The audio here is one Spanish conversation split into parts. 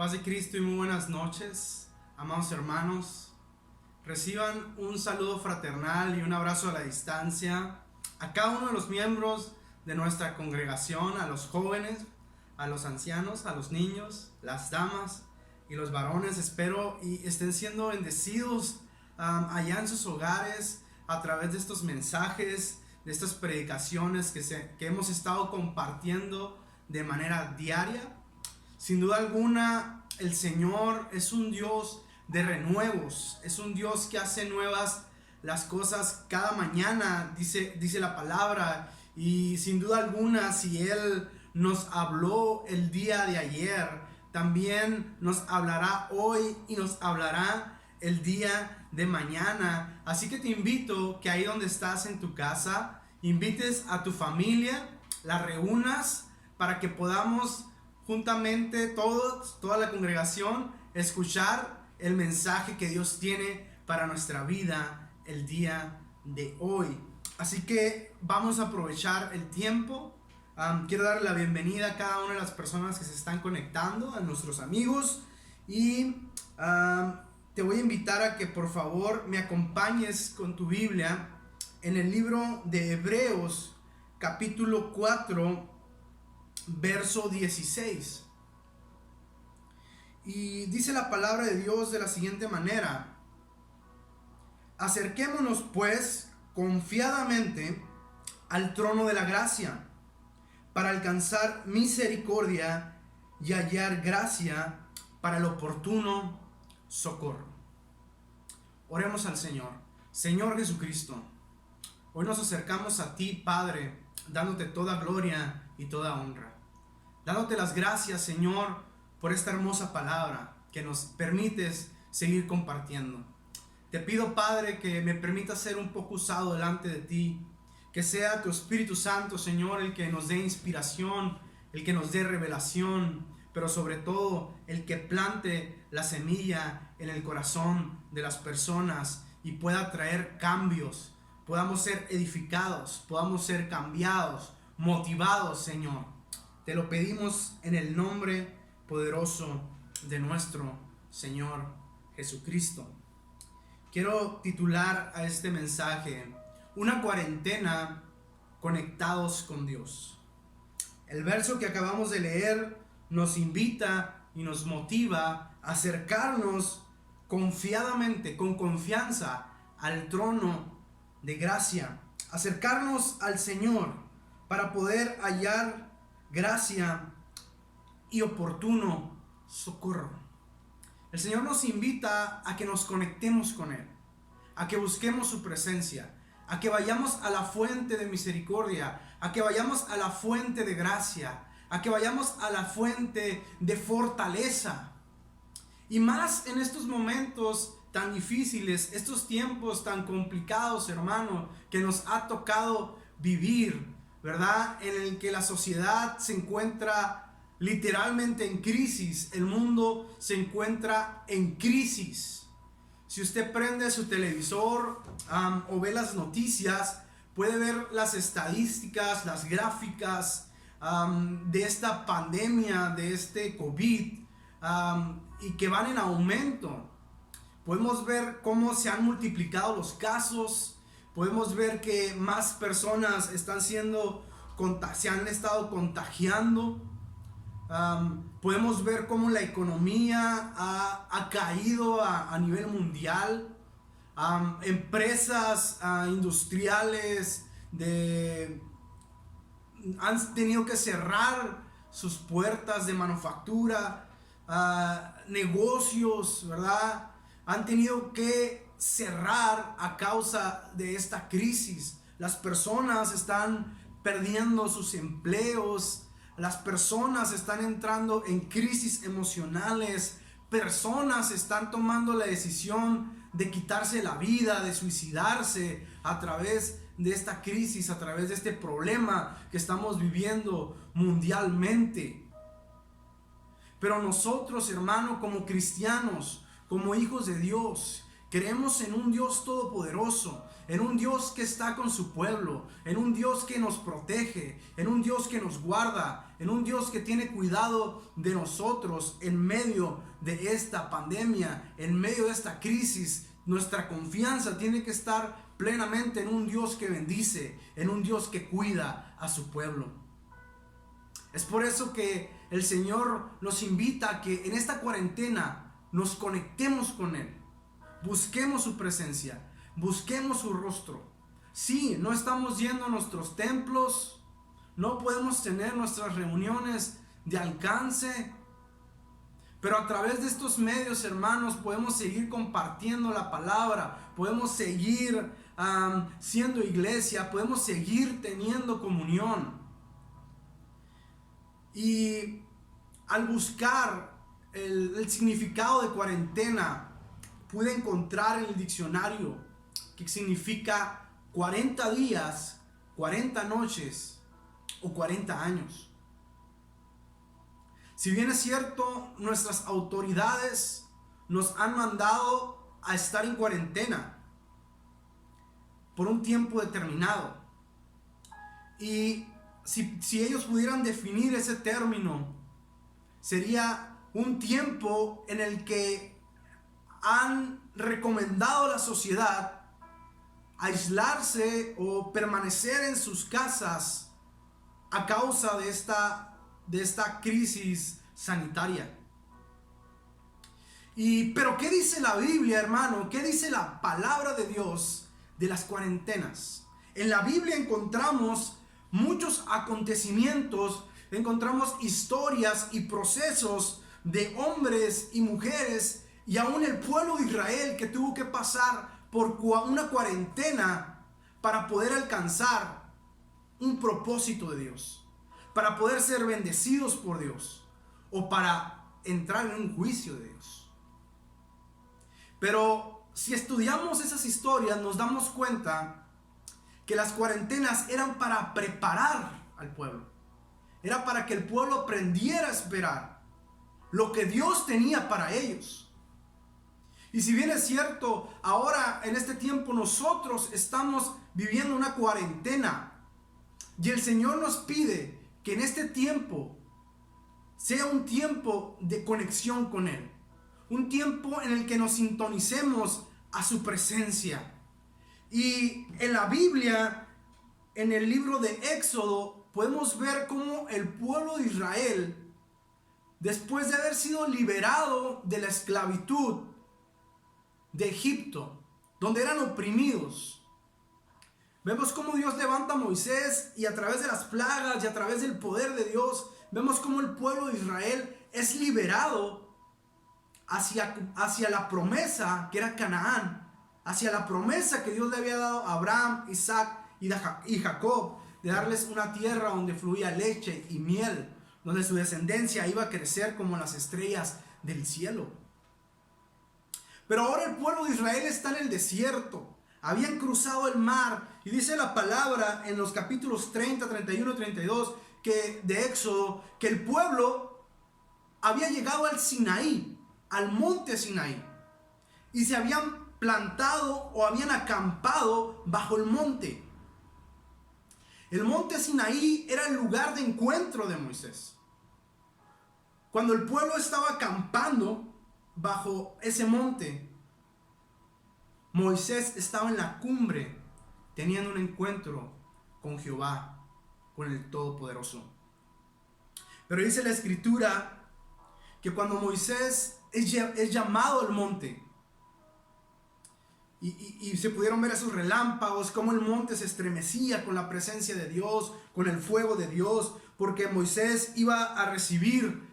Paz de Cristo y muy buenas noches, amados hermanos. Reciban un saludo fraternal y un abrazo a la distancia a cada uno de los miembros de nuestra congregación, a los jóvenes, a los ancianos, a los niños, las damas y los varones. Espero y estén siendo bendecidos allá en sus hogares a través de estos mensajes, de estas predicaciones que hemos estado compartiendo de manera diaria. Sin duda alguna, el Señor es un Dios de renuevos, es un Dios que hace nuevas las cosas cada mañana, dice la palabra. Y sin duda alguna, si Él nos habló el día de ayer, también nos hablará hoy y nos hablará el día de mañana. Así que te invito que ahí donde estás en tu casa, invites a tu familia, la reúnas para que podamos juntamente toda la congregación escuchar el mensaje que Dios tiene para nuestra vida el día de hoy. Así que vamos a aprovechar el tiempo. Quiero dar la bienvenida a cada una de las personas que se están conectando, a nuestros amigos, y te voy a invitar a que por favor me acompañes con tu Biblia en el libro de Hebreos capítulo 4 verso 16. Y dice la palabra de Dios de la siguiente manera: acerquémonos pues confiadamente al trono de la gracia para alcanzar misericordia y hallar gracia para el oportuno socorro. Oremos al Señor. Señor Jesucristo, hoy nos acercamos a ti, Padre, dándote toda gloria y toda honra. Dándote las gracias, Señor, por esta hermosa palabra que nos permites seguir compartiendo. Te pido, Padre, que me permitas ser un poco usado delante de ti. Que sea tu Espíritu Santo, Señor, el que nos dé inspiración, el que nos dé revelación, pero sobre todo el que plante la semilla en el corazón de las personas y pueda traer cambios. Podamos ser edificados, podamos ser cambiados, motivados, Señor. Te lo pedimos en el nombre poderoso de nuestro Señor Jesucristo. Quiero titular a este mensaje: una cuarentena conectados con Dios. El verso que acabamos de leer nos invita y nos motiva a acercarnos confiadamente, con confianza, al trono de gracia. Acercarnos al Señor para poder hallar gracia y oportuno socorro. El Señor nos invita a que nos conectemos con Él, a que busquemos su presencia, a que vayamos a la fuente de misericordia, a que vayamos a la fuente de gracia, a que vayamos a la fuente de fortaleza. Y más en estos momentos tan difíciles, estos tiempos tan complicados, hermano, que nos ha tocado vivir, ¿verdad? En el que la sociedad se encuentra literalmente en crisis, el mundo se encuentra en crisis. Si usted prende su televisor o ve las noticias, puede ver las estadísticas, las gráficas de esta pandemia, de este COVID, y que van en aumento. Podemos ver cómo se han multiplicado los casos. Podemos ver que más personas se han estado contagiando. Podemos ver cómo la economía ha caído a nivel mundial. Empresas industriales han tenido que cerrar sus puertas de manufactura. Negocios, ¿verdad?, han tenido que cerrar a causa de esta crisis. Las personas están perdiendo sus empleos, las personas están entrando en crisis emocionales, personas están tomando la decisión de quitarse la vida, de suicidarse a través de esta crisis, a través de este problema que estamos viviendo mundialmente. Pero nosotros, hermano, como cristianos, como hijos de Dios, Creemos en un Dios todopoderoso, en un Dios que está con su pueblo, en un Dios que nos protege, en un Dios que nos guarda, en un Dios que tiene cuidado de nosotros en medio de esta pandemia, en medio de esta crisis. Nuestra confianza tiene que estar plenamente en un Dios que bendice, en un Dios que cuida a su pueblo. Es por eso que el Señor nos invita a que en esta cuarentena nos conectemos con Él. Busquemos su presencia, busquemos su rostro. Sí, no estamos yendo a nuestros templos, no podemos tener nuestras reuniones de alcance, pero a través de estos medios, hermanos, podemos seguir compartiendo la palabra, podemos seguir siendo iglesia, podemos seguir teniendo comunión. Y al buscar el significado de cuarentena, pude encontrar en el diccionario que significa 40 días, 40 noches o 40 años. Si bien es cierto, nuestras autoridades nos han mandado a estar en cuarentena por un tiempo determinado. Y si ellos pudieran definir ese término, sería un tiempo en el que han recomendado a la sociedad aislarse o permanecer en sus casas a causa de esta crisis sanitaria. Pero ¿qué dice la Biblia, hermano? ¿Qué dice la palabra de Dios de las cuarentenas? En la Biblia encontramos muchos acontecimientos, encontramos historias y procesos de hombres y mujeres y aún el pueblo de Israel que tuvo que pasar por una cuarentena para poder alcanzar un propósito de Dios, para poder ser bendecidos por Dios o para entrar en un juicio de Dios. Pero si estudiamos esas historias nos damos cuenta que las cuarentenas eran para preparar al pueblo. Era para que el pueblo aprendiera a esperar lo que Dios tenía para ellos. Y si bien es cierto, ahora en este tiempo nosotros estamos viviendo una cuarentena y el Señor nos pide que en este tiempo sea un tiempo de conexión con Él, un tiempo en el que nos sintonicemos a su presencia. Y en la Biblia, en el libro de Éxodo, podemos ver cómo el pueblo de Israel, después de haber sido liberado de la esclavitud de Egipto, donde eran oprimidos, vemos cómo Dios levanta a Moisés y a través de las plagas y a través del poder de Dios, vemos cómo el pueblo de Israel es liberado hacia la promesa que era Canaán, hacia la promesa que Dios le había dado a Abraham, Isaac y Jacob, de darles una tierra donde fluía leche y miel, donde su descendencia iba a crecer como las estrellas del cielo. Pero ahora el pueblo de Israel está en el desierto. Habían cruzado el mar. Y dice la palabra en los capítulos 30, 31 y 32 de Éxodo, que el pueblo había llegado al Sinaí, al monte Sinaí. Y se habían plantado o habían acampado bajo el monte. El monte Sinaí era el lugar de encuentro de Moisés. Cuando el pueblo estaba acampando bajo ese monte, Moisés estaba en la cumbre teniendo un encuentro con Jehová, con el Todopoderoso. Pero dice la Escritura que cuando Moisés es llamado al monte y se pudieron ver esos relámpagos, cómo el monte se estremecía con la presencia de Dios, con el fuego de Dios, porque Moisés iba a recibir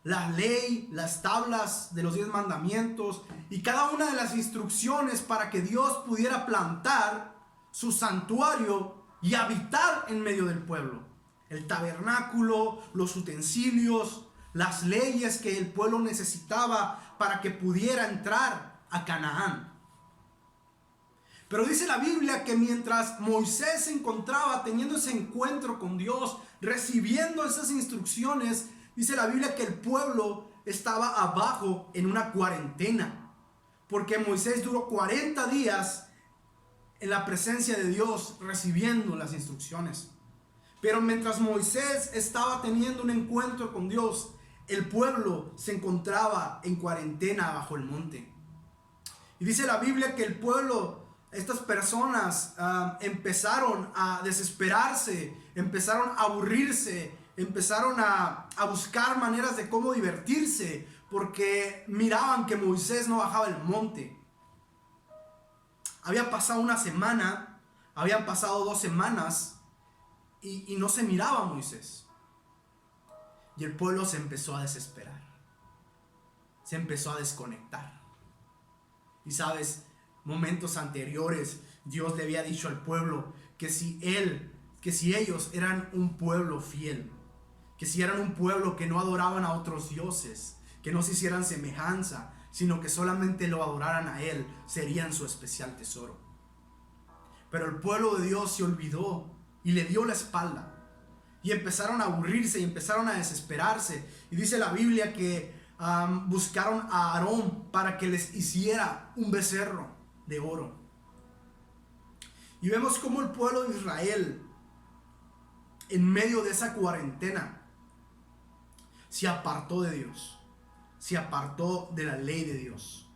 la ley, las tablas de los 10 mandamientos y cada una de las instrucciones para que Dios pudiera plantar su santuario y habitar en medio del pueblo. El tabernáculo, los utensilios, las leyes que el pueblo necesitaba para que pudiera entrar a Canaán. Pero dice la Biblia que mientras Moisés se encontraba teniendo ese encuentro con Dios, recibiendo esas instrucciones, dice la Biblia que el pueblo estaba abajo en una cuarentena. porque Moisés duró 40 días en la presencia de Dios recibiendo las instrucciones. Pero mientras Moisés estaba teniendo un encuentro con Dios, el pueblo se encontraba en cuarentena bajo el monte. Y dice la Biblia que el pueblo, estas personas empezaron a desesperarse, empezaron a aburrirse, empezaron a buscar maneras de cómo divertirse, porque miraban que Moisés no bajaba el monte. Había pasado una semana, habían pasado 2 semanas y no se miraba a Moisés. Y el pueblo se empezó a desesperar, se empezó a desconectar. Y sabes, momentos anteriores Dios le había dicho al pueblo que si ellos eran un pueblo fiel, que si eran un pueblo que no adoraban a otros dioses, que no se hicieran semejanza, sino que solamente lo adoraran a Él, serían su especial tesoro. Pero el pueblo de Dios se olvidó y le dio la espalda, y empezaron a aburrirse y empezaron a desesperarse. Y dice la Biblia que buscaron a Aarón para que les hiciera un becerro de oro. Y vemos cómo el pueblo de Israel, en medio de esa cuarentena, se apartó de Dios, se apartó de la ley de Dios.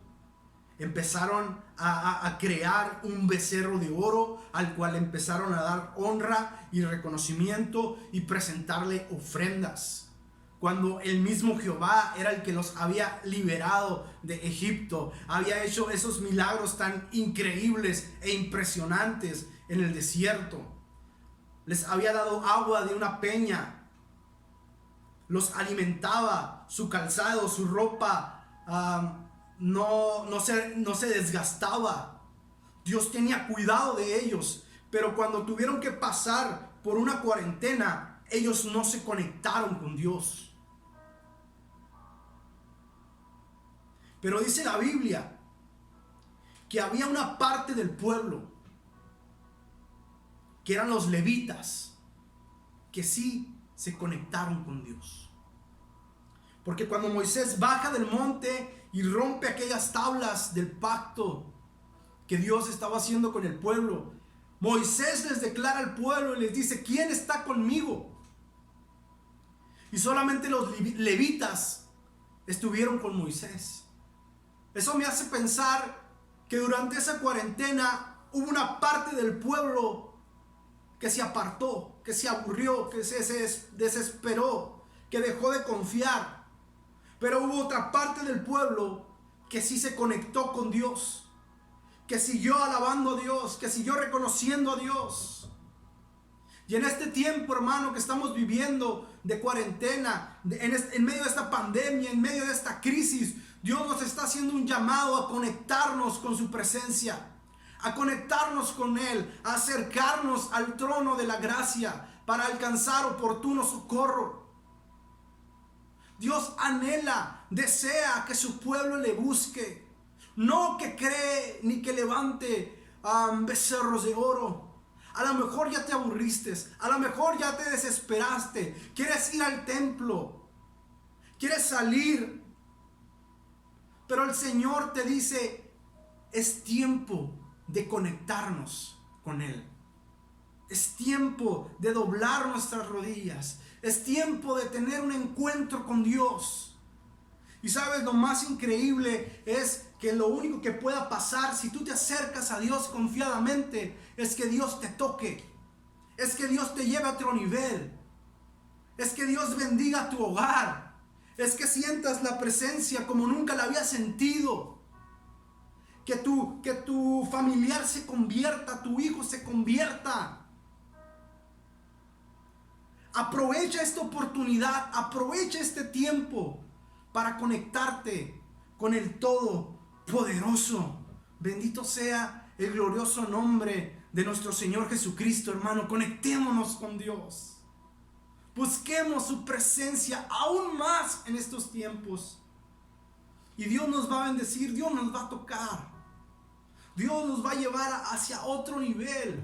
Empezaron a crear un becerro de oro al cual empezaron a dar honra y reconocimiento y presentarle ofrendas, cuando el mismo Jehová era el que los había liberado de Egipto, había hecho esos milagros tan increíbles e impresionantes en el desierto. Les había dado agua de una peña, los alimentaba, su calzado, su ropa no se desgastaba. Dios tenía cuidado de ellos, pero cuando tuvieron que pasar por una cuarentena, ellos no se conectaron con Dios. Pero dice la Biblia que había una parte del pueblo, que eran los levitas, que sí se conectaron con Dios. Porque cuando Moisés baja del monte y rompe aquellas tablas del pacto que Dios estaba haciendo con el pueblo, Moisés les declara al pueblo y les dice: ¿quién está conmigo? Y solamente los levitas estuvieron con Moisés. Eso me hace pensar que durante esa cuarentena hubo una parte del pueblo que se apartó, que se aburrió, que se desesperó, que dejó de confiar. Pero hubo otra parte del pueblo que sí se conectó con Dios, que siguió alabando a Dios, que siguió reconociendo a Dios. Y en este tiempo, hermano, que estamos viviendo de cuarentena, en medio de esta pandemia, en medio de esta crisis, Dios nos está haciendo un llamado a conectarnos con su presencia, a conectarnos con Él, a acercarnos al trono de la gracia para alcanzar oportuno socorro. Dios anhela, desea que su pueblo le busque, no que cree ni que levante becerros de oro. A lo mejor ya te aburriste, a lo mejor ya te desesperaste, quieres ir al templo, quieres salir, pero el Señor te dice: es tiempo de conectarnos con Él. Es tiempo de doblar nuestras rodillas. Es tiempo de tener un encuentro con Dios. Y sabes, lo más increíble es que lo único que pueda pasar si tú te acercas a Dios confiadamente es que Dios te toque. Es que Dios te lleve a otro nivel. Es que Dios bendiga tu hogar. Es que sientas la presencia como nunca la habías sentido. Que tu familiar se convierta, tu hijo se convierta. Aprovecha esta oportunidad, aprovecha este tiempo para conectarte con el Todopoderoso. Bendito sea el glorioso nombre de nuestro Señor Jesucristo, hermano. Conectémonos con Dios. Busquemos su presencia aún más en estos tiempos. Y Dios nos va a bendecir, Dios nos va a tocar. Dios nos va a llevar hacia otro nivel.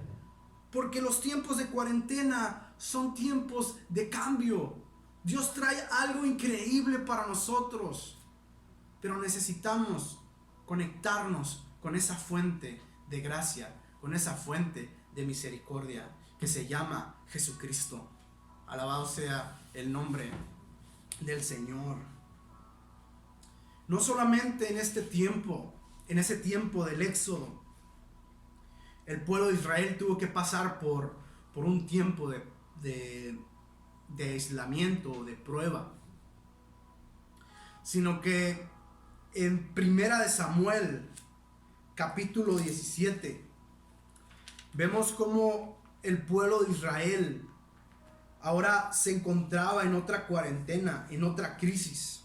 Porque los tiempos de cuarentena son tiempos de cambio. Dios trae algo increíble para nosotros. Pero necesitamos conectarnos con esa fuente de gracia, con esa fuente de misericordia que se llama Jesucristo. Alabado sea el nombre del Señor. No solamente en este tiempo, en ese tiempo del Éxodo, el pueblo de Israel tuvo que pasar por un tiempo de aislamiento, de prueba, sino que en Primera de Samuel, capítulo 17, vemos cómo el pueblo de Israel ahora se encontraba en otra cuarentena, en otra crisis.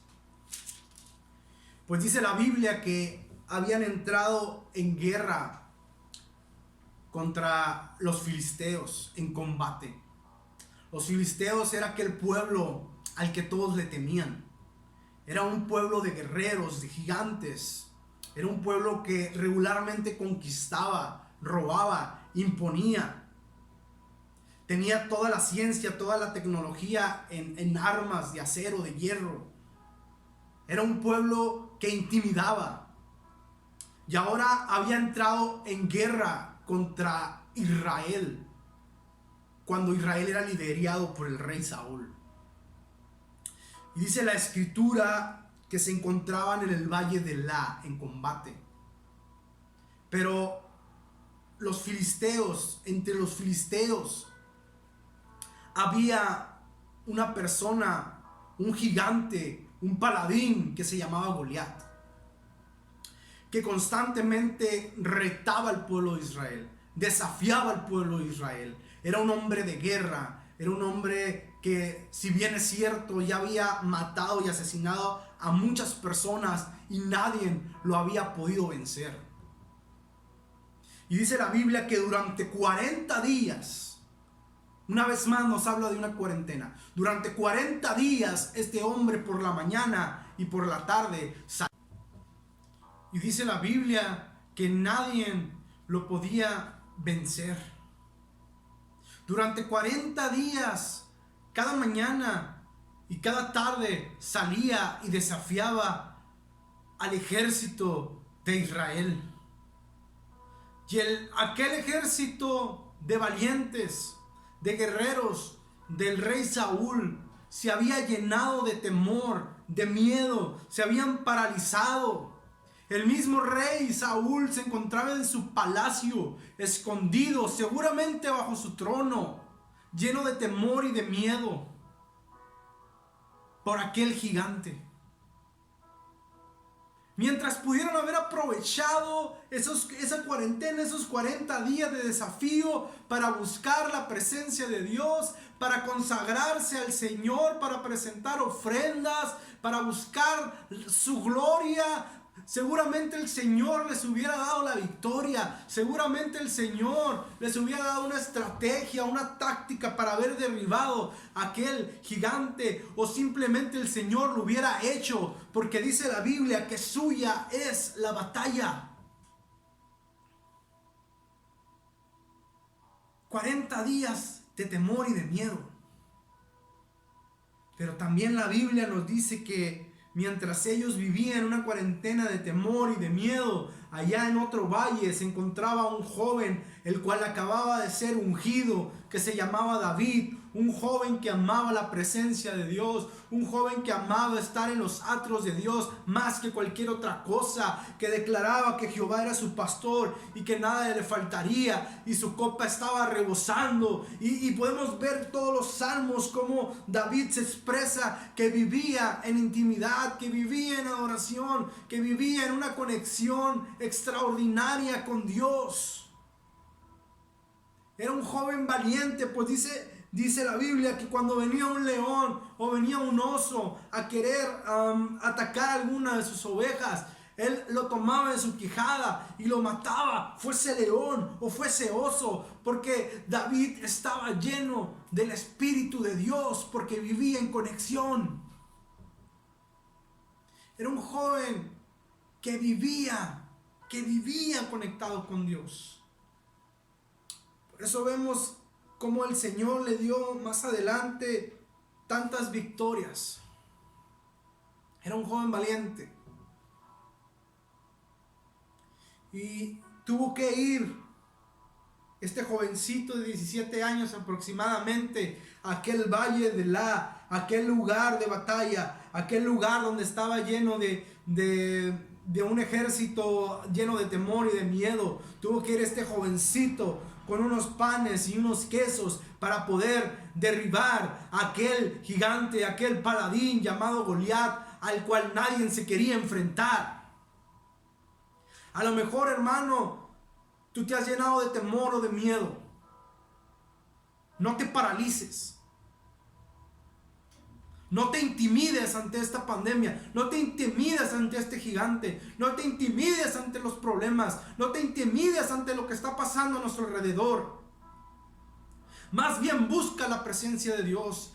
Pues dice la Biblia que habían entrado en guerra contra los filisteos, en combate. Los filisteos era aquel pueblo al que todos le temían. Era un pueblo de guerreros, de gigantes. Era un pueblo que regularmente conquistaba, robaba, imponía. Tenía toda la ciencia, toda la tecnología en armas de acero, de hierro. Era un pueblo que intimidaba. Y ahora había entrado en guerra contra Israel, cuando Israel era liderado por el rey Saúl. Y dice la escritura que se encontraban en el valle de Elá en combate. Pero los filisteos, entre los filisteos, había una persona, un gigante, un paladín que se llamaba Goliat, que constantemente retaba al pueblo de Israel, desafiaba al pueblo de Israel. Era un hombre de guerra, era un hombre que, si bien es cierto, ya había matado y asesinado a muchas personas y nadie lo había podido vencer. Y dice la Biblia que durante 40 días, una vez más nos habla de una cuarentena, durante 40 días este hombre por la mañana y por la tarde salía. Y dice la Biblia que nadie lo podía vencer. Durante 40 días, cada mañana y cada tarde salía y desafiaba al ejército de Israel. Y aquel ejército de valientes, de guerreros del rey Saúl, se había llenado de temor, de miedo, se habían paralizado. El mismo rey Saúl se encontraba en su palacio, escondido, seguramente bajo su trono, lleno de temor y de miedo por aquel gigante. Mientras pudieron haber aprovechado esa cuarentena, esos 40 días de desafío para buscar la presencia de Dios, para consagrarse al Señor, para presentar ofrendas, para buscar su gloria, seguramente el Señor les hubiera dado la victoria. Seguramente el Señor les hubiera dado una estrategia, una táctica para haber derribado a aquel gigante. O simplemente el Señor lo hubiera hecho, porque dice la Biblia que suya es la batalla. 40 días de temor y de miedo. Pero también la Biblia nos dice que mientras ellos vivían una cuarentena de temor y de miedo, allá en otro valle se encontraba un joven, el cual acababa de ser ungido, que se llamaba David, un joven que amaba la presencia de Dios, un joven que amaba estar en los atrios de Dios más que cualquier otra cosa, que declaraba que Jehová era su pastor y que nada le faltaría, y su copa estaba rebosando. Y podemos ver todos los salmos como David se expresa que vivía en intimidad, que vivía en adoración, que vivía en una conexión extraordinaria con Dios. Era un joven valiente, pues dice la Biblia que cuando venía un león o venía un oso a querer atacar alguna de sus ovejas, él lo tomaba en su quijada y lo mataba, fuese león o fuese oso, porque David estaba lleno del Espíritu de Dios, porque vivía en conexión. Era un joven que vivía conectado con Dios. Por eso vemos cómo el Señor le dio más adelante tantas victorias. Era un joven valiente. y tuvo que ir este jovencito de 17 años aproximadamente a aquel valle de aquel lugar de batalla, aquel lugar donde estaba lleno de un ejército lleno de temor y de miedo. Tuvo que ir este jovencito con unos panes y unos quesos para poder derribar a aquel gigante, aquel paladín llamado Goliat, al cual nadie se quería enfrentar. A lo mejor, hermano, tú te has llenado de temor o de miedo. No te paralices. No te intimides ante esta pandemia. No te intimides ante este gigante. No te intimides ante los problemas. No te intimides ante lo que está pasando a nuestro alrededor. Más bien busca la presencia de Dios.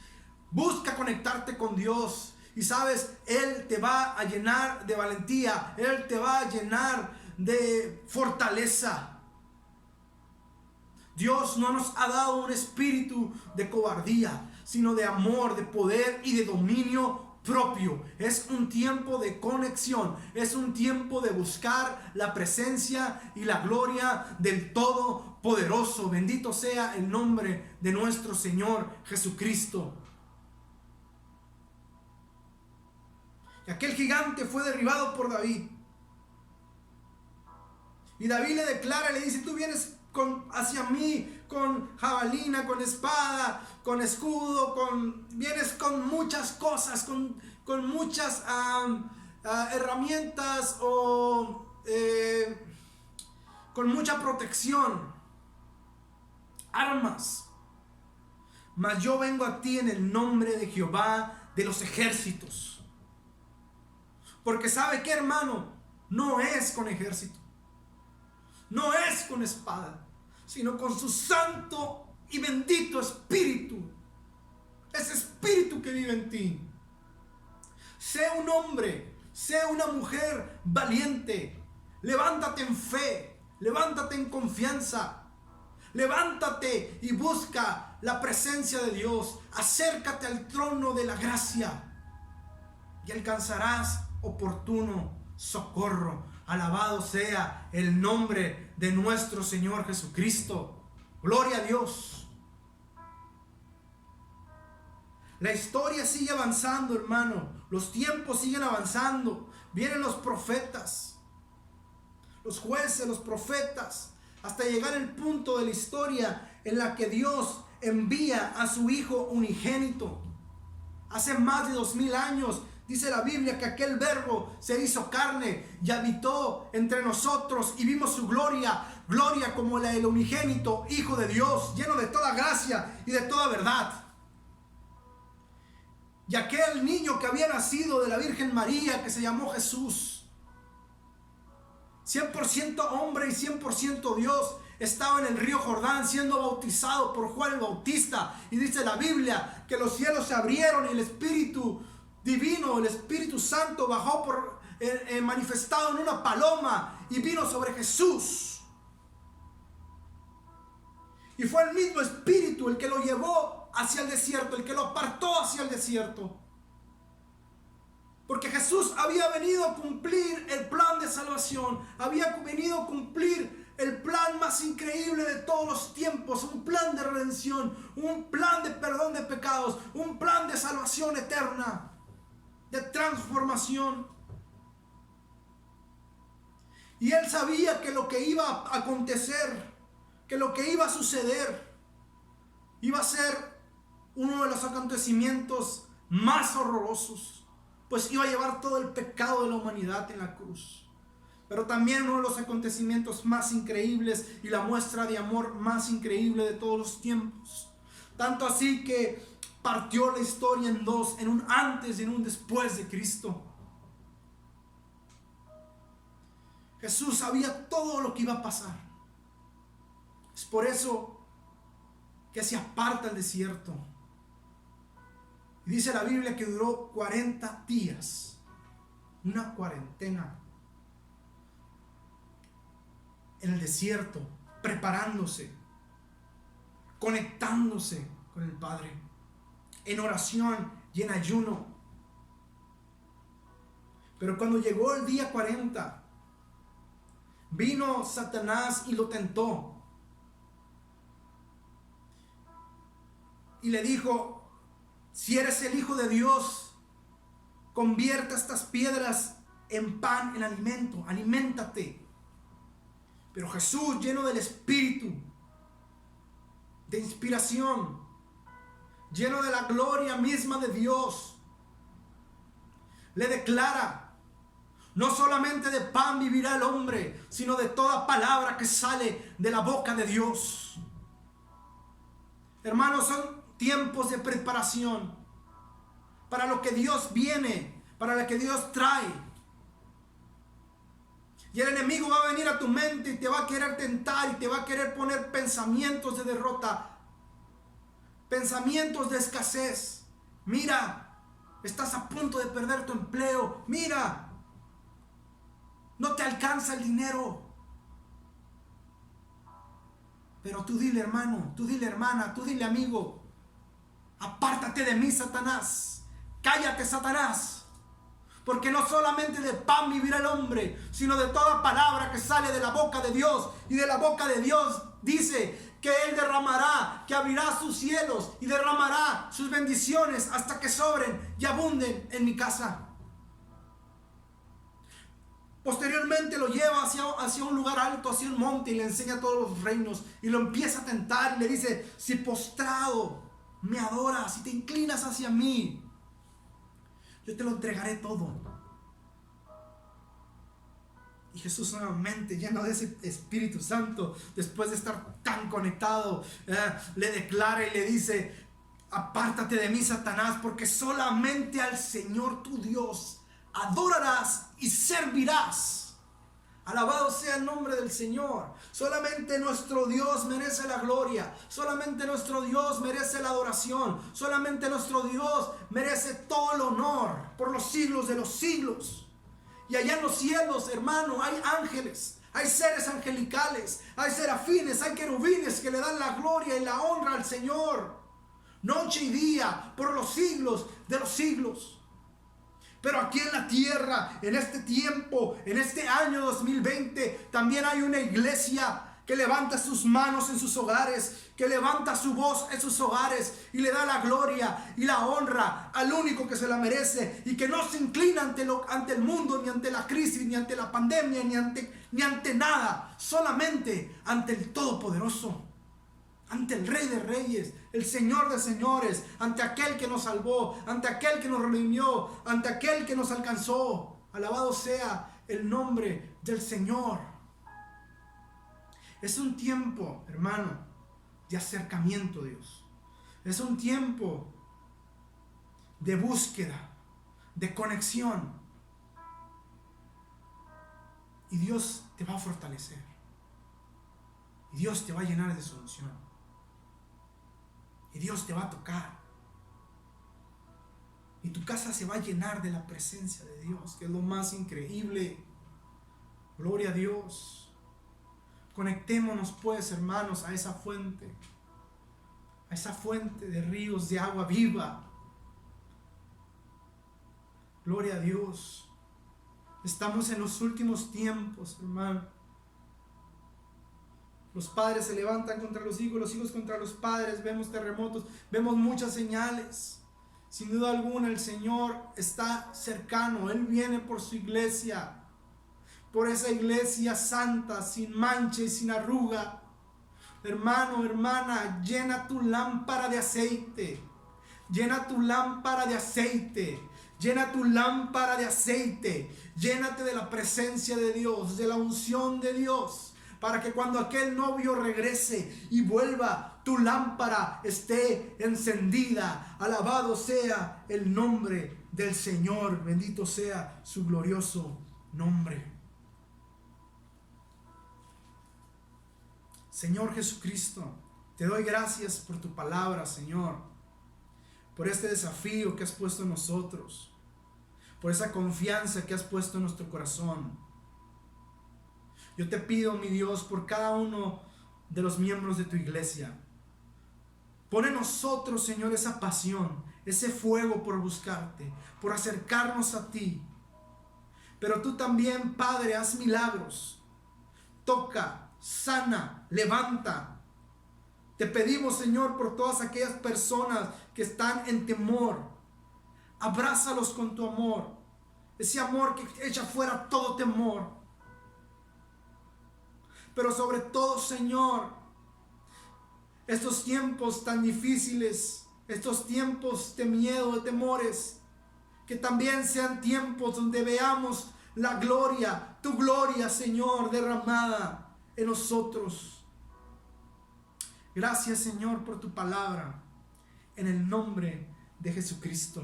Busca conectarte con Dios. Y sabes, Él te va a llenar de valentía. Él te va a llenar de fortaleza. Dios no nos ha dado un espíritu de cobardía, sino de amor, de poder y de dominio propio. Es un tiempo de conexión, es un tiempo de buscar la presencia y la gloria del Todopoderoso. Bendito sea el nombre de nuestro Señor Jesucristo. Y aquel gigante fue derribado por David. Y David le declara, le dice: tú vienes hacia mí con jabalina, con espada, con escudo, vienes con muchas cosas, con muchas herramientas o con mucha protección, armas. Mas yo vengo a ti en el nombre de Jehová de los ejércitos. Porque ¿sabe qué, hermano? No es con ejército, no es con espada, sino con su santo y bendito espíritu. Ese espíritu que vive en ti. Sé un hombre, sé una mujer valiente. Levántate en fe, levántate en confianza. Levántate y busca la presencia de Dios. Acércate al trono de la gracia y alcanzarás oportuno socorro. Alabado sea el nombre de nuestro Señor Jesucristo. Gloria a Dios. La historia sigue avanzando, hermano. Los tiempos siguen avanzando. Vienen los profetas, los jueces, los profetas, hasta llegar al punto de la historia en la que Dios envía a su Hijo unigénito. Hace más de 2000 años dice la Biblia que aquel verbo se hizo carne y habitó entre nosotros y vimos su gloria, gloria como la del unigénito Hijo de Dios, lleno de toda gracia y de toda verdad. Y aquel niño que había nacido de la Virgen María, que se llamó Jesús, 100% hombre y 100% Dios, estaba en el río Jordán siendo bautizado por Juan el Bautista. Y dice la Biblia que los cielos se abrieron y el Espíritu Divino, el Espíritu Santo bajó manifestado en una paloma y vino sobre Jesús. Y fue el mismo Espíritu el que lo llevó hacia el desierto, el que lo apartó hacia el desierto. Porque Jesús había venido a cumplir el plan de salvación, había venido a cumplir el plan más increíble de todos los tiempos, un plan de redención, un plan de perdón de pecados, un plan de salvación eterna, de transformación. Y él sabía que lo que iba a acontecer, que lo que iba a suceder, iba a ser uno de los acontecimientos más horrorosos, pues iba a llevar todo el pecado de la humanidad en la cruz. Pero también uno de los acontecimientos más increíbles y la muestra de amor más increíble de todos los tiempos. Tanto así que partió la historia en dos, en un antes y en un después de Cristo. Jesús sabía todo lo que iba a pasar. Es por eso que se aparta el desierto. Y dice la Biblia que duró 40 días, una cuarentena en el desierto, preparándose, conectándose con el Padre, en oración y en ayuno. Pero cuando llegó el día 40, Vino Satanás y lo tentó. Y le dijo, si eres el Hijo de Dios, convierta estas piedras en pan, en alimento, aliméntate. Pero Jesús, lleno del Espíritu, de inspiración, lleno de la gloria misma de Dios, le declara, no solamente de pan vivirá el hombre, sino de toda palabra que sale de la boca de Dios. Hermanos, son tiempos de preparación para lo que Dios viene, para lo que Dios trae. Y el enemigo va a venir a tu mente y te va a querer tentar y te va a querer poner pensamientos de derrota, pensamientos de escasez. Mira, estás a punto de perder tu empleo. Mira, no te alcanza el dinero. Pero tú dile, hermano, tú dile, hermana, tú dile, amigo, apártate de mí, Satanás. Cállate, Satanás. Porque no solamente de pan vivirá el hombre, sino de toda palabra que sale de la boca de Dios. Y de la boca de Dios dice que Él derramará, que abrirá sus cielos y derramará sus bendiciones hasta que sobren y abunden en mi casa. Posteriormente lo lleva hacia un lugar alto, hacia un monte, y le enseña todos los reinos. Y lo empieza a tentar y le dice, si postrado me adoras, si te inclinas hacia mí, yo te lo entregaré todo. Y Jesús nuevamente, lleno de ese Espíritu Santo, después de estar tan conectado, le declara y le dice, apártate de mí, Satanás, porque solamente al Señor tu Dios adorarás y servirás. Alabado sea el nombre del Señor. Solamente nuestro Dios merece la gloria. Solamente nuestro Dios merece la adoración. Solamente nuestro Dios merece todo el honor por los siglos de los siglos. Y allá en los cielos, hermano, hay ángeles, hay seres angelicales, hay serafines, hay querubines que le dan la gloria y la honra al Señor, noche y día, por los siglos de los siglos. Pero aquí en la tierra, en este tiempo, en este año 2020, también hay una iglesia que levanta sus manos en sus hogares, que levanta su voz en sus hogares y le da la gloria y la honra al único que se la merece, y que no se inclina ante el mundo, ni ante la crisis, ni ante la pandemia, ni ante nada, solamente ante el Todopoderoso, ante el Rey de Reyes, el Señor de Señores, ante aquel que nos salvó, ante aquel que nos redimió, ante aquel que nos alcanzó. Alabado sea el nombre del Señor. Es un tiempo, hermano, de acercamiento a Dios. Es un tiempo de búsqueda, de conexión. Y Dios te va a fortalecer. Y Dios te va a llenar de solución. Y Dios te va a tocar. Y tu casa se va a llenar de la presencia de Dios, que es lo más increíble. Gloria a Dios. Conectémonos pues, hermanos, a esa fuente de ríos de agua viva. Gloria a Dios. Estamos en los últimos tiempos, hermano. Los padres se levantan contra los hijos contra los padres, vemos terremotos, vemos muchas señales. Sin duda alguna el Señor está cercano, Él viene por su iglesia. Por esa iglesia santa, sin mancha y sin arruga. Hermano, hermana, llena tu lámpara de aceite. Llena tu lámpara de aceite. Llena tu lámpara de aceite. Llénate de la presencia de Dios, de la unción de Dios, para que cuando aquel novio regrese y vuelva, tu lámpara esté encendida. Alabado sea el nombre del Señor. Bendito sea su glorioso nombre. Señor Jesucristo, te doy gracias por tu palabra, Señor, por este desafío que has puesto en nosotros, por esa confianza que has puesto en nuestro corazón. Yo te pido, mi Dios, por cada uno de los miembros de tu iglesia. Pon en nosotros, Señor, esa pasión, ese fuego por buscarte, por acercarnos a ti. Pero tú también, Padre, haz milagros. toca, sana, levanta. Te pedimos, Señor, por todas aquellas personas que están en temor. Abrázalos con tu amor. Ese amor que echa fuera todo temor. Pero sobre todo, Señor, estos tiempos tan difíciles, estos tiempos de miedo, de temores, que también sean tiempos donde veamos la gloria, tu gloria, Señor, derramada en nosotros. Gracias, Señor, por tu palabra, en el nombre de Jesucristo.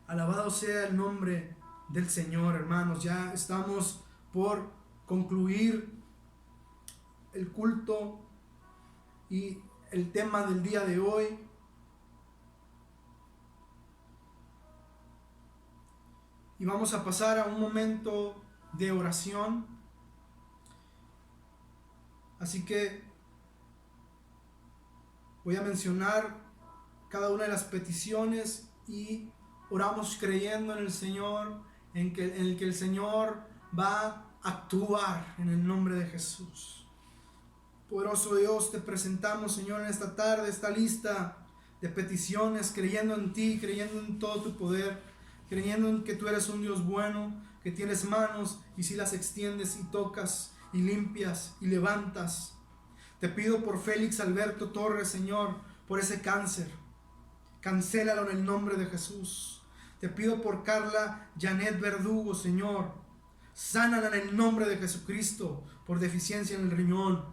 Alabado sea el nombre del Señor, hermanos. Ya estamos por concluir el culto y el tema del día de hoy. Y vamos a pasar a un momento de oración. Así que voy a mencionar cada una de las peticiones y oramos creyendo en el Señor, en el que el Señor va a actuar en el nombre de Jesús. Poderoso Dios, te presentamos, Señor, en esta tarde, esta lista de peticiones, creyendo en ti, creyendo en todo tu poder, creyendo en que tú eres un Dios bueno, que tienes manos y si las extiendes y tocas y limpias y levantas. Te pido por Félix Alberto Torres, Señor, por ese cáncer. Cancélalo en el nombre de Jesús. Te pido por Carla Janet Verdugo, Señor. Sánala en el nombre de Jesucristo por deficiencia en el riñón.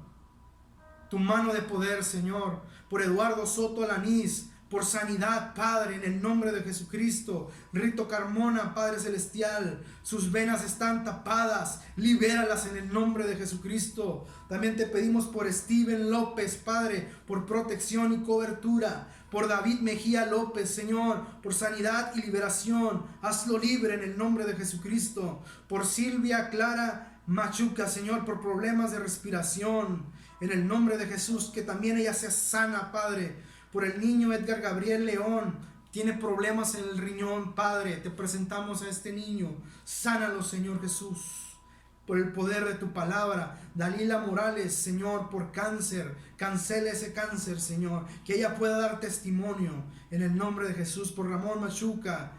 Tu mano de poder, Señor. Por Eduardo Soto Alanís, por sanidad, Padre, en el nombre de Jesucristo. Rito Carmona, Padre Celestial, sus venas están tapadas, libéralas en el nombre de Jesucristo. También te pedimos por Steven López, Padre, por protección y cobertura. Por David Mejía López, Señor, por sanidad y liberación. Hazlo libre en el nombre de Jesucristo. Por Silvia Clara Machuca, Señor, por problemas de respiración. En el nombre de Jesús, que también ella sea sana, Padre. Por el niño Edgar Gabriel León, tiene problemas en el riñón, Padre. Te presentamos a este niño. Sánalo, Señor Jesús. Por el poder de tu palabra. Dalila Morales, Señor, por cáncer. Cancela ese cáncer, Señor. Que ella pueda dar testimonio en el nombre de Jesús. Por Ramón Machuca.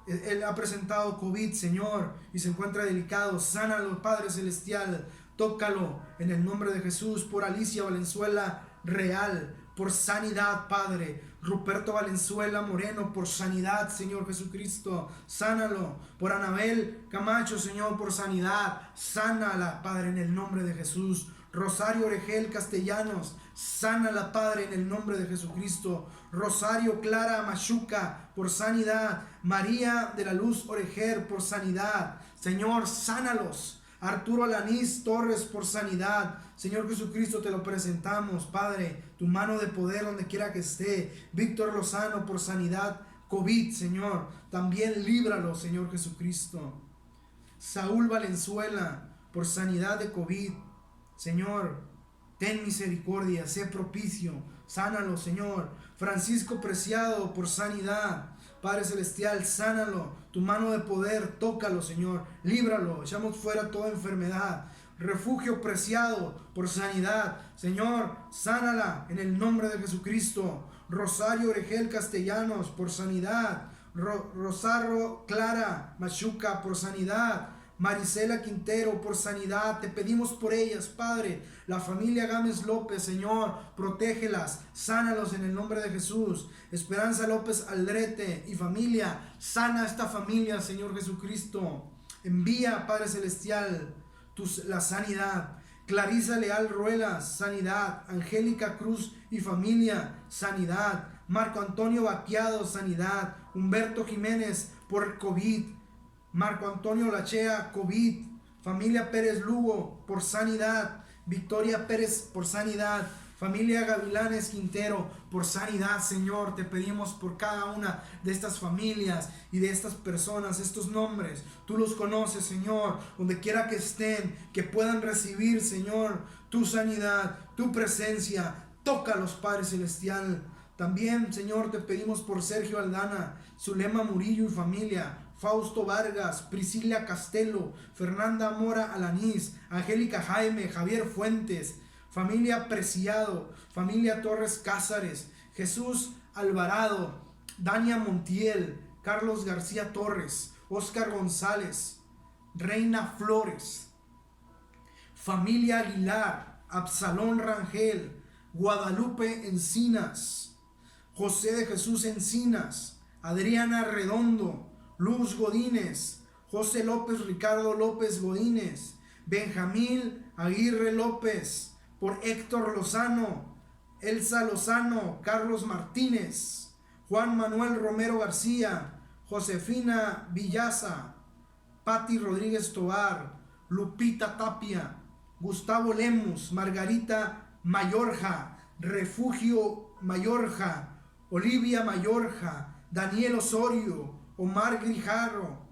Él ha presentado COVID, Señor, y se encuentra delicado. Sánalo, Padre Celestial. Tócalo en el nombre de Jesús. Por Alicia Valenzuela Real, por sanidad, Padre. Ruperto Valenzuela Moreno, por sanidad, Señor Jesucristo. Sánalo. Por Anabel Camacho, Señor, por sanidad. Sánala, Padre, en el nombre de Jesús. Rosario Oregel Castellanos, sánala, Padre, en el nombre de Jesucristo. Rosario Clara Machuca, por sanidad. María de la Luz Oreger, por sanidad. Señor, sánalos. Arturo Alanís Torres, por sanidad. Señor Jesucristo, te lo presentamos, Padre. Tu mano de poder donde quiera que esté. Víctor Lozano, por sanidad COVID, Señor. También líbralo, Señor Jesucristo. Saúl Valenzuela, por sanidad de COVID. Señor, ten misericordia, sé propicio. Sánalo, Señor. Francisco Preciado, por sanidad. Padre Celestial, sánalo. Tu mano de poder, tócalo, Señor. Líbralo, echamos fuera toda enfermedad. Refugio Preciado, por sanidad. Señor, sánala en el nombre de Jesucristo. Rosario Oregel Castellanos, por sanidad. Rosario Clara Machuca, por sanidad. Marisela Quintero, por sanidad. Te pedimos por ellas, Padre. La familia Gámez López, Señor, protégelas, sánalos en el nombre de Jesús. Esperanza López Aldrete y familia, sana esta familia, Señor Jesucristo. Envía, Padre Celestial, la sanidad. Clarisa Leal Ruelas, sanidad. Angélica Cruz y familia, sanidad. Marco Antonio Baquiado, sanidad. Humberto Jiménez, por COVID. Marco Antonio Lachea, COVID. Familia Pérez Lugo, por sanidad. Victoria Pérez, por sanidad. Familia Gavilanes Quintero, por sanidad, Señor. Te pedimos por cada una de estas familias y de estas personas, estos nombres. Tú los conoces, Señor, donde quiera que estén, que puedan recibir, Señor, tu sanidad, tu presencia. Tócalos, Padre Celestial. También, Señor, te pedimos por Sergio Aldana, Zulema Murillo y familia. Fausto Vargas, Priscila Castelo, Fernanda Mora Alanís, Angélica Jaime, Javier Fuentes, familia Preciado, familia Torres Cázares, Jesús Alvarado, Dania Montiel, Carlos García Torres, Oscar González, Reina Flores, familia Aguilar, Absalón Rangel, Guadalupe Encinas, José de Jesús Encinas, Adriana Redondo, Luz Godínez, José López, Ricardo López Godínez, Benjamín Aguirre López, por Héctor Lozano, Elsa Lozano, Carlos Martínez, Juan Manuel Romero García, Josefina Villaza, Patti Rodríguez Tobar, Lupita Tapia, Gustavo Lemus, Margarita Mayorja, Refugio Mayorja, Olivia Mayorja, Daniel Osorio, Omar Grijarro,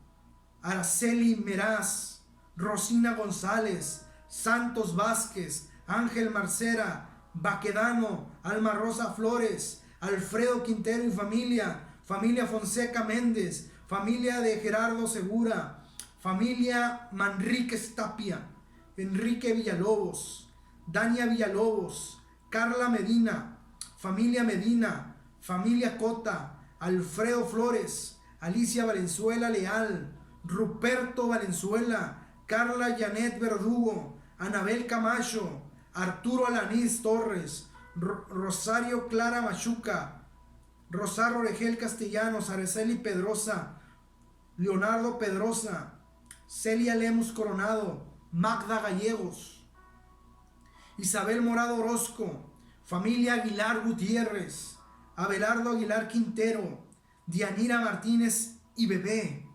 Araceli Meraz, Rosina González, Santos Vázquez, Ángel Marcera, Baquedano, Alma Rosa Flores, Alfredo Quintero y familia, familia Fonseca Méndez, familia de Gerardo Segura, familia Manríquez Tapia, Enrique Villalobos, Dania Villalobos, Carla Medina, familia Cota, Alfredo Flores, Alicia Valenzuela Leal, Ruperto Valenzuela, Carla Janet Verdugo, Anabel Camacho, Arturo Alanís Torres, Rosario Clara Machuca, Rosario Regel Castellanos, Araceli Pedrosa, Leonardo Pedrosa, Celia Lemus Coronado, Magda Gallegos, Isabel Morado Orozco, familia Aguilar Gutiérrez, Abelardo Aguilar Quintero, Dianira Martínez y bebé,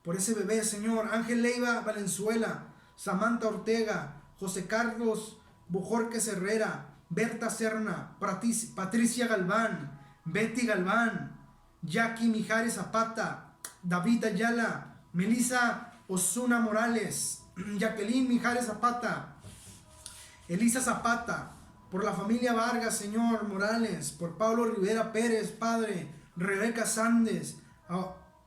por ese bebé, Señor, Ángel Leiva Valenzuela, Samantha Ortega, José Carlos Bojorquez Herrera, Berta Serna, Patricia Galván, Betty Galván, Jackie Mijares Zapata, David Ayala, Melissa Osuna Morales, Jacqueline Mijares Zapata, Elisa Zapata, por la familia Vargas, Señor Morales, por Pablo Rivera Pérez, Padre, Rebeca Sández,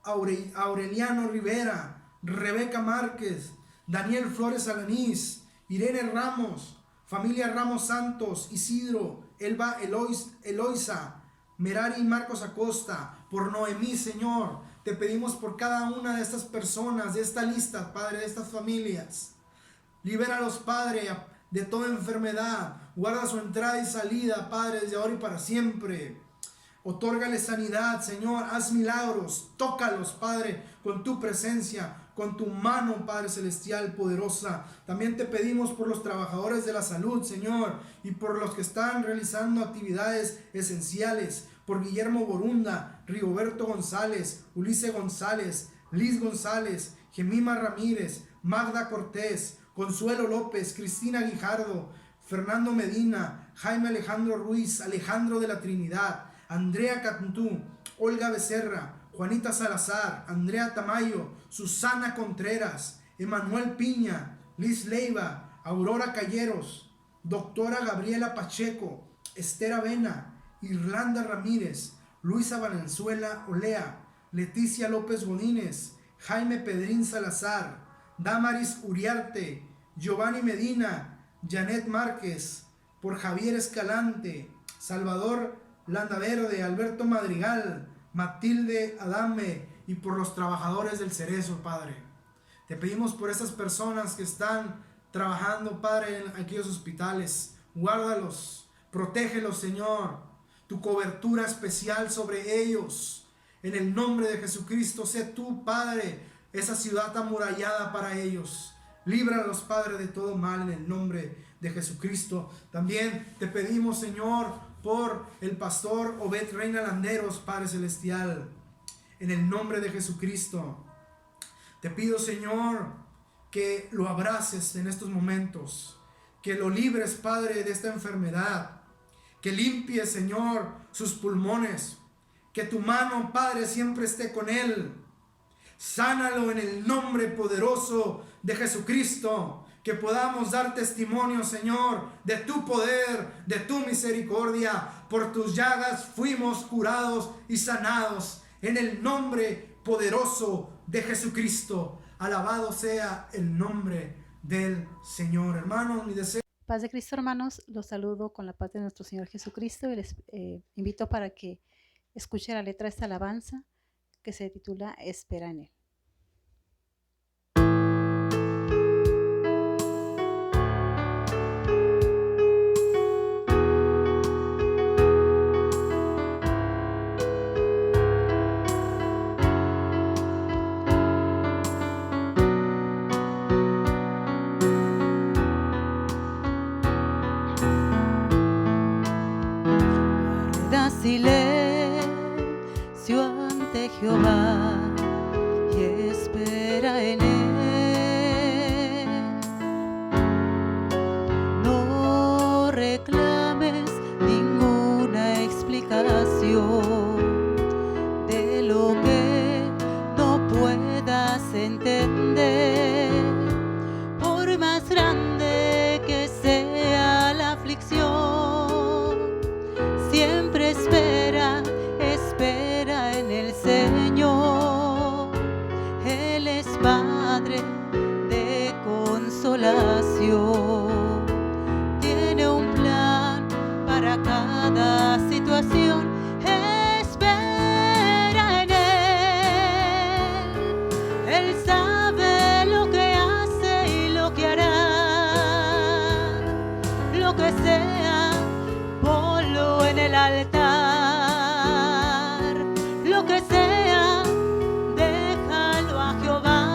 Aureliano Rivera, Rebeca Márquez, Daniel Flores Alanís, Irene Ramos, familia Ramos Santos, Isidro, Elba Eloisa, Merari Marcos Acosta, por Noemí, Señor. Te pedimos por cada una de estas personas, de esta lista, Padre, de estas familias. Libéralos, Padre, de toda enfermedad. Guarda su entrada y salida, Padre, desde ahora y para siempre. Otórgale sanidad, Señor. Haz milagros. Tócalos, Padre, con tu presencia, con tu mano, Padre celestial, poderosa. También te pedimos por los trabajadores de la salud, Señor, y por los que están realizando actividades esenciales. Por Guillermo Borunda, Rigoberto González, Ulises González, Liz González, Gemima Ramírez, Magda Cortés, Consuelo López, Cristina Guijardo, Fernando Medina, Jaime Alejandro Ruiz, Alejandro de la Trinidad, Andrea Cantú, Olga Becerra, Juanita Salazar, Andrea Tamayo, Susana Contreras, Emanuel Piña, Liz Leiva, Aurora Calleros, doctora Gabriela Pacheco, Esther Avena, Irlanda Ramírez, Luisa Valenzuela Olea, Leticia López Godínez, Jaime Pedrín Salazar, Damaris Uriarte, Giovanni Medina, Janet Márquez, por Javier Escalante, Salvador Landaverde, Alberto Madrigal, Matilde Adame, y por los trabajadores del Cerezo, Padre. Te pedimos por estas personas que están trabajando, Padre, en aquellos hospitales. Guárdalos, protégelos, Señor. Tu cobertura especial sobre ellos. En el nombre de Jesucristo, sé tú, Padre, esa ciudad amurallada para ellos. Líbralos, Padre, de todo mal en el nombre de Jesucristo. También te pedimos, Señor, por el pastor Obed Reina Landeros, Padre celestial. En el nombre de Jesucristo. Te pido, Señor, que lo abraces en estos momentos. Que lo libres, Padre, de esta enfermedad. Que limpies, Señor, sus pulmones. Que tu mano, Padre, siempre esté con él. Sánalo en el nombre poderoso de Jesucristo. Que podamos dar testimonio, Señor, de tu poder, de tu misericordia. Por tus llagas fuimos curados y sanados. En el nombre poderoso de Jesucristo. Alabado sea el nombre del Señor. Hermanos, mi deseo. Paz de Cristo, hermanos, los saludo con la paz de nuestro Señor Jesucristo y les invito para que escuchen la letra de esta alabanza que se titula Espera en Él. Guarda silencio ante Jehová y espera en Él. No reclames ninguna explicación de lo que no puedas entender. Por más grande que sea la aflicción, siempre espera en el Señor. Él es Padre de consolación. Tiene un plan para cada situación. Espera en Él. Él sabe lo que hace y lo que hará. Lo que sea, ponlo en el altar. Lo que sea, déjalo a Jehová.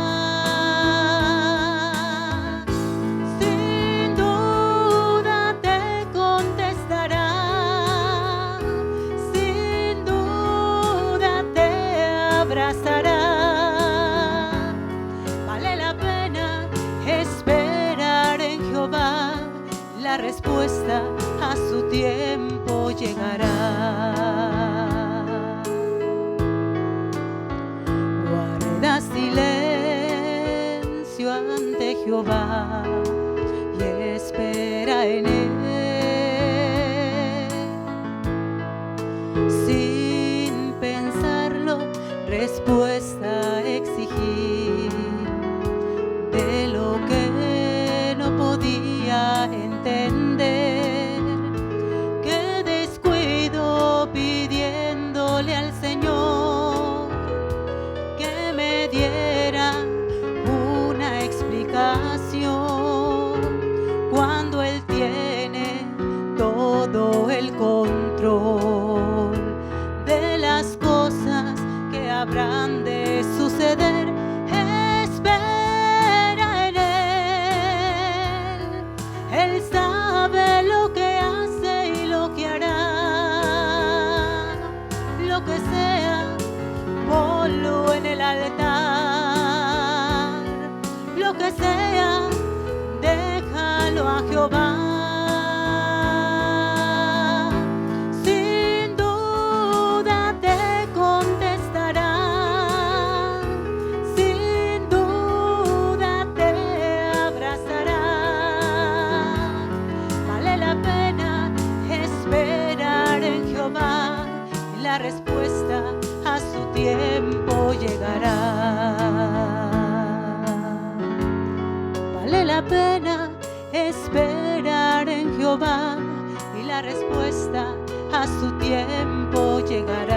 Sin duda te contestará. Sin duda te abrazará. Vale la pena esperar en Jehová. La respuesta a su tiempo llegará. Guarda silencio ante Jehová y espera en Él. Sin pensarlo, respuesta exigir de lo que no podía entender. Qué descuido pidiéndole al Señor que me diera una explicación cuando Él tiene todo el control de las cosas que habrán de suceder. Espera en Él. Él sabe lo que hace y lo que hará. Lo que sea, ponlo en el altar. Lo que sea, déjalo a Jehová. Sin duda te contestará. Sin duda te abrazará. Vale la pena esperar en Jehová. La respuesta a su tiempo llegará. Vale la pena esperar en Jehová y la respuesta a su tiempo llegará.